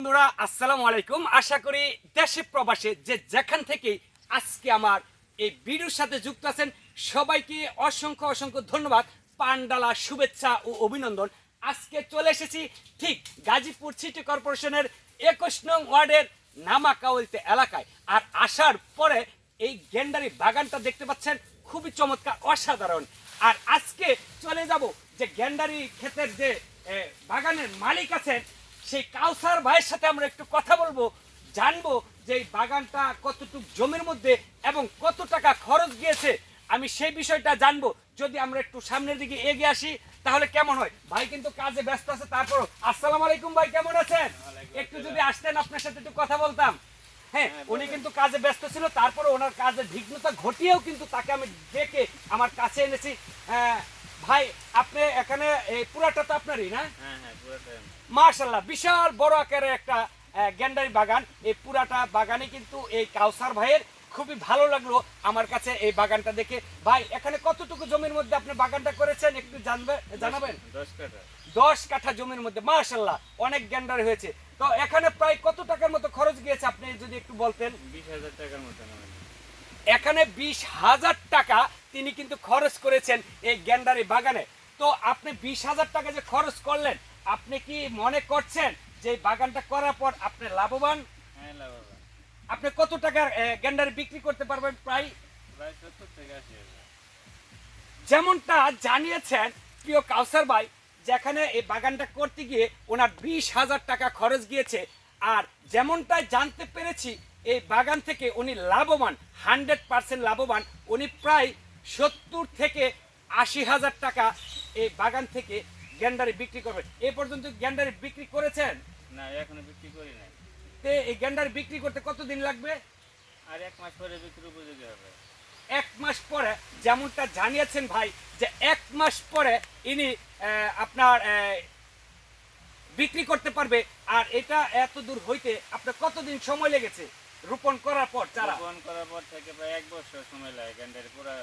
বন্ধুরা আসসালামু আলাইকুম। আশা করি দেশে প্রবাসে যে যেখান থেকে আজকে আমার এই ভিডিওর সাথে যুক্ত আছেন সবাইকে অসংখ্য অসংখ্য ধন্যবাদ, পান্ডালা শুভেচ্ছা ও অভিনন্দন। আজকে চলে এসেছি ঠিক গাজীপুর সিটি কর্পোরেশনের 21 নং ওয়ার্ডের নামাকাওলতে এলাকায়। আর আসার পরে এই গেন্ডারি বাগানটা দেখতে পাচ্ছেন, খুবই চমৎকার, অসাধারণ। আর আজকে চলে যাব যে গেন্ডারি ক্ষেতের যে বাগানের মালিক আছেন সেই কাউসার ভাইয়ের সাথে আমরা একটু কথা বলবো, জানবো যে এই বাগানটা কতটুকু জমির মধ্যে এবং কত টাকা খরচ গিয়েছে, আমি সেই বিষয়টা জানবো। যদি আমরা একটু সামনের দিকে এগিয়ে আসি তাহলে কেমন হয়। ভাই কিন্তু কাজে ব্যস্ত আছে, তারপর আসসালামু আলাইকুম ভাই, কেমন আছেন? একটু যদি আসতেন আপনার সাথে একটু কথা বলতাম। হ্যাঁ, উনি কিন্তু কাজে ব্যস্ত ছিল, তারপরে ওনার কাজে বিঘ্নতা ঘটিয়েও কিন্তু তাকে আমি ডেকে আমার কাছে এনেছি। ভাই আপনি এখানে এই পুরাটা তো আপনারই না? মাশাআল্লাহ, বিশাল বড় আকারের একটা গেন্ডারি বাগান। এই পুরাটা বাগানে কিন্তু এই কাউসার ভাইয়ের খুবই ভালো লাগলো আমার কাছে এই বাগানটা দেখে। ভাই এখানে কতটুকু জমির মধ্যে আপনি বাগানটা করেছেন একটু জানাবেন? 10 কাঠা জমির মধ্যে মাশাআল্লাহ অনেক গেন্ডারি হয়েছে। তো এখানে প্রায় কত টাকার মতো খরচ গিয়েছে আপনি যদি একটু বলতেন? 20,000 টাকার মতো। এখানে 20,000 টাকা তিনি কিন্তু খরচ করেছেন এই গেন্ডারি বাগানে। তো আপনি 20,000 টাকা যে খরচ করলেন, আপনি কি মনে করছেন যে এই বাগানটা করার পর আপনি লাভবান? হ্যাঁ, লাভবান। আপনি কত টাকার গেন্ডারি বিক্রি করতে পারবেন? প্রায় 70 থেকে 80,000। যেমনটা জানিয়েছেন প্রিয় কাউসার ভাই, যেখানে এই বাগানটা করতে গিয়ে ওনার 20,000 টাকা খরচ গিয়েছে। আর যেমনটা জানতে পেরেছি এই বাগান থেকে উনি লাভবান, 100% লাভবান। উনি প্রায় 70 থেকে 80,000 টাকা এই বাগান থেকে গেন্ডারি বিক্রি করবেন। এই পর্যন্ত গেন্ডারি বিক্রি করেছেন? না, এখনো বিক্রি করি নাই। তে এই গেন্ডারি বিক্রি করতে কতদিন লাগবে? আর 1 মাস পরে বিক্রি উপযোগী হবে। 1 মাস পরে, যেমনটা জানিয়েছেন ভাই যে 1 মাস পরে ইনি আপনার বিক্রি করতে পারবে। আর এটা এত দূর হইতে আপনার কতদিন সময় লেগেছে রোপণ করার পর? চারা রোপণ করার পর থেকে প্রায় 1 বছর সময় লাগে গেন্ডারি পুরো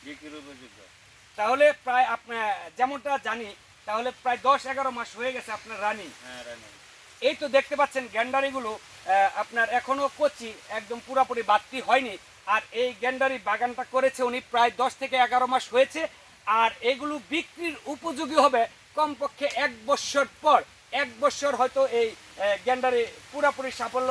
বিক্রির উপযোগ্য। তাহলে প্রায় আপনার যেমনটা জানি তাহলে প্রায় 10-11 মাস হয়ে গেছে আপনার রানিং। হ্যাঁ, রানিং। এই তো দেখতে পাচ্ছেন গেন্ডারিগুলো আপনার এখনো কচি, একদম পুরোপুরি বাড়তি হয়নি। আর এই গেন্ডারি বাগানটা করেছে উনি প্রায় 10 থেকে 11 মাস হয়েছে। আর এগুলো বিক্রির উপযোগী হবে কমপক্ষে 1 বছর পর। 1 বছর হয়তো এই গেন্ডারি পুরোপুরি সাফল্য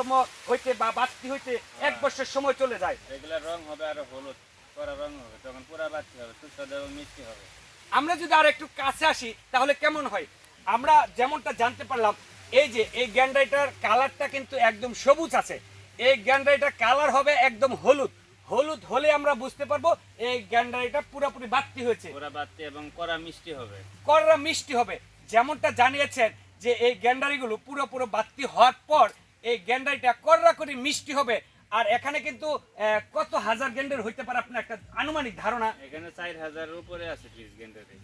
হইতে বা বাড়তি হইতে 1 বছর সময় চলে যায়। রেগুলার রং হবে আর হলুদ করা রং হবে, তখন পুরো বাড়তি হবে, সুস্বাদু এবং মিষ্টি হবে। আমরা যদি আর একটু কাছে আসি তাহলে কেমন হয়? আমরা যেমনটা জানতে পারলাম এই যে এই গ্যান্ডারিটার কালারটা কিন্তু একদম সবুজ আছে। এই গ্যান্ডারিটার কালার হবে একদম হলুদ। হলুদ হলে আমরা বুঝতে পারবো এই গ্যান্ডারিটা পুরোপুরি বাড়তি হয়েছে, পুরো বাড়তি এবং কড়া মিষ্টি হবে। কররা মিষ্টি হবে। যেমনটা জানিয়েছেন যে এই গ্যান্ডারিগুলো পুরোপুরি বাড়তি হওয়ার পর এই গ্যান্ডারিটা কররা করে মিষ্টি হবে। আর এখানে কিন্তু কত হাজার গেন্ডারি হইতে পারে আপনার একটা আনুমানিক ধারণা? এখানে 4,000-এর উপরে আছে পিস গেন্ডারি।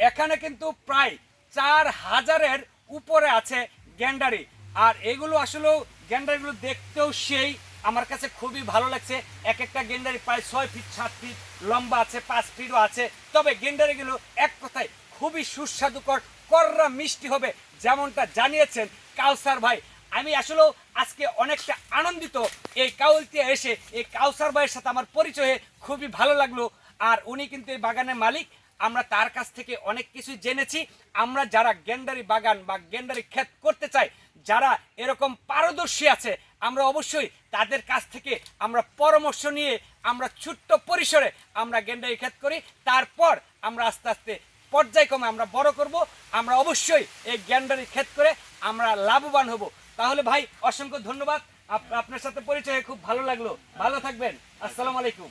এখানে কিন্তু প্রায় 4,000-এর উপরে আছে গ্যান্ডারি। আর এগুলো আসলে গ্যান্ডারিগুলো দেখতেও সেই আমার কাছে খুবই ভালো লাগছে। এক একটা গেন্ডারি প্রায় 6 ফিট 7 ফিট লম্বা আছে, 5 ফিটও আছে। তবে গেন্ডারিগুলো এক কথায় খুবই সুস্বাদুকর, কররা মিষ্টি হবে, যেমনটা জানিয়েছেন কাউসার ভাই। আমি আসলে আজকে অনেকটা আনন্দিত এই কাউলতে এসে এই কাউসার ভাইয়ের সাথে আমার পরিচয়ে খুবই ভালো লাগলো। আর উনি কিন্তু এই বাগানের মালিক। আমরা তার কাছ থেকে অনেক কিছু জেনেছি। আমরা যারা গেন্ডারি বাগান বা গেন্ডারি ক্ষেত করতে চাই, যারা এরকম পারদর্শী আছে, আমরা অবশ্যই তাদের কাছ থেকে আমরা পরামর্শ নিয়ে আমরা ছোট্ট পরিসরে আমরা গেন্ডারি ক্ষেত করি। তারপর আমরা আস্তে আস্তে পর্যায়ক্রমে আমরা বড় করব। আমরা অবশ্যই এই গেন্ডারি ক্ষেত করে আমরা লাভবান হব। তাহলে ভাই অসংখ্য ধন্যবাদ, আপনার সাথে পরিচয় খুব ভালো লাগলো। ভালো থাকবেন। আসসালামু আলাইকুম।